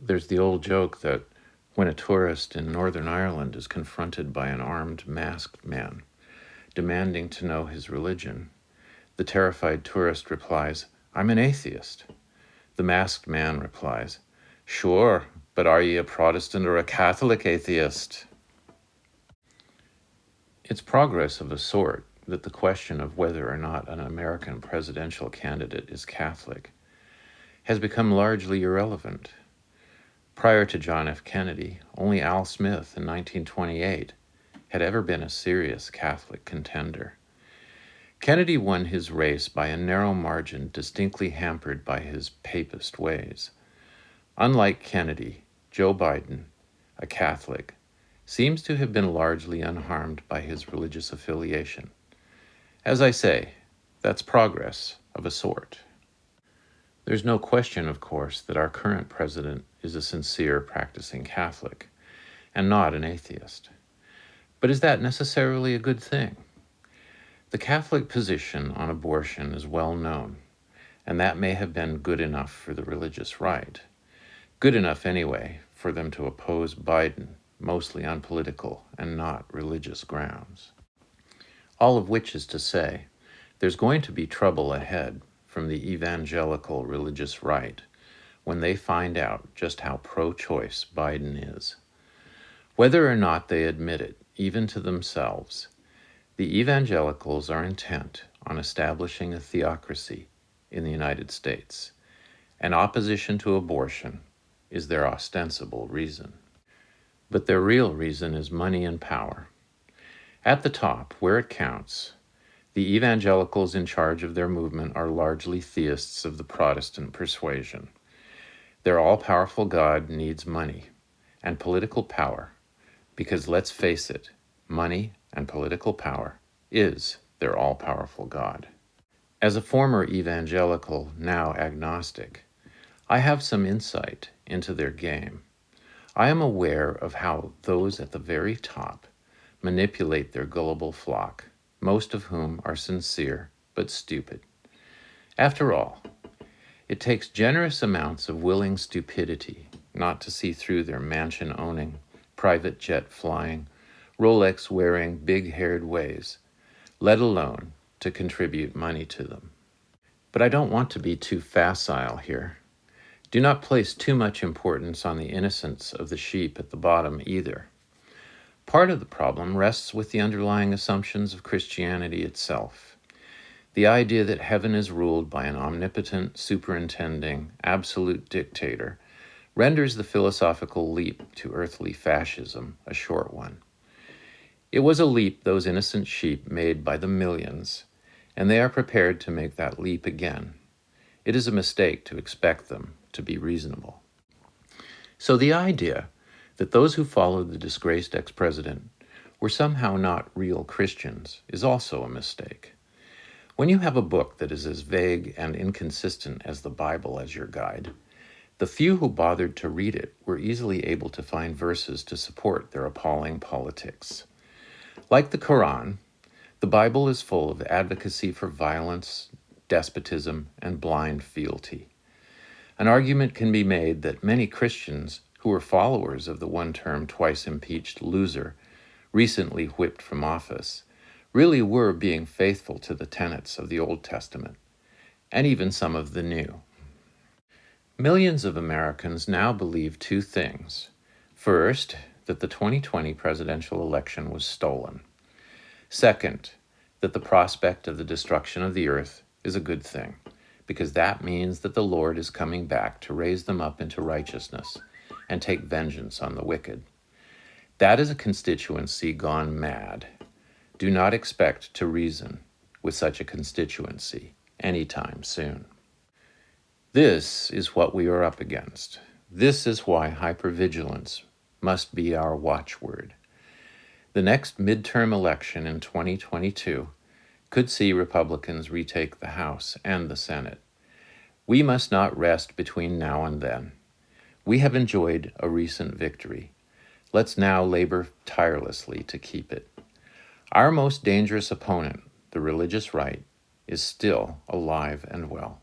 There's the old joke that when a tourist in Northern Ireland is confronted by an armed, masked man demanding to know his religion, the terrified tourist replies, "I'm an atheist." The masked man replies, "Sure, but are ye a Protestant or a Catholic atheist?" It's progress of a sort that the question of whether or not an American presidential candidate is Catholic has become largely irrelevant. Prior to John F. Kennedy, only Al Smith in 1928 had ever been a serious Catholic contender. Kennedy won his race by a narrow margin distinctly hampered by his papist ways. Unlike Kennedy, Joe Biden, a Catholic, seems to have been largely unharmed by his religious affiliation. As I say, that's progress of a sort. There's no question, of course, that our current president is a sincere practicing Catholic and not an atheist. But is that necessarily a good thing? The Catholic position on abortion is well known, and that may have been good enough for the religious right. Good enough, anyway, for them to oppose Biden, mostly on political and not religious grounds. All of which is to say, there's going to be trouble ahead from the evangelical religious right when they find out just how pro-choice Biden is. Whether or not they admit it, even to themselves, the evangelicals are intent on establishing a theocracy in the United States, and opposition to abortion is their ostensible reason. But their real reason is money and power. At the top, where it counts, the evangelicals in charge of their movement are largely theists of the Protestant persuasion. Their all-powerful God needs money and political power, because let's face it, money and political power is their all-powerful God. As a former evangelical, now agnostic, I have some insight into their game. I am aware of how those at the very top manipulate their gullible flock, most of whom are sincere but stupid. After all, it takes generous amounts of willing stupidity not to see through their mansion-owning, private jet-flying, Rolex-wearing, big-haired ways, let alone to contribute money to them. But I don't want to be too facile here. Do not place too much importance on the innocence of the sheep at the bottom either. Part of the problem rests with the underlying assumptions of Christianity itself. The idea that heaven is ruled by an omnipotent, superintending, absolute dictator renders the philosophical leap to earthly fascism a short one. It was a leap those innocent sheep made by the millions, and they are prepared to make that leap again. It is a mistake to expect them to be reasonable. So the idea that those who followed the disgraced ex-president were somehow not real Christians is also a mistake. When you have a book that is as vague and inconsistent as the Bible as your guide, the few who bothered to read it were easily able to find verses to support their appalling politics. Like the Quran, the Bible is full of advocacy for violence, despotism, and blind fealty. An argument can be made that many Christians who were followers of the one-term, twice-impeached loser recently whipped from office really were being faithful to the tenets of the Old Testament, and even some of the New. Millions of Americans now believe two things. First, that the 2020 presidential election was stolen. Second, that the prospect of the destruction of the earth is a good thing, because that means that the Lord is coming back to raise them up into righteousness and take vengeance on the wicked. That is a constituency gone mad. Do not expect to reason with such a constituency anytime soon. This is what we are up against. This is why hypervigilance must be our watchword. The next midterm election in 2022 could see Republicans retake the House and the Senate. We must not rest between now and then. We have enjoyed a recent victory. Let's now labor tirelessly to keep it. Our most dangerous opponent, the religious right, is still alive and well.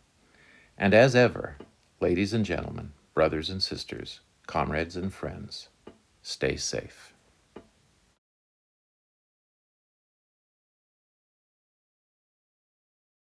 And as ever, ladies and gentlemen, brothers and sisters, Comrades and friends, stay safe.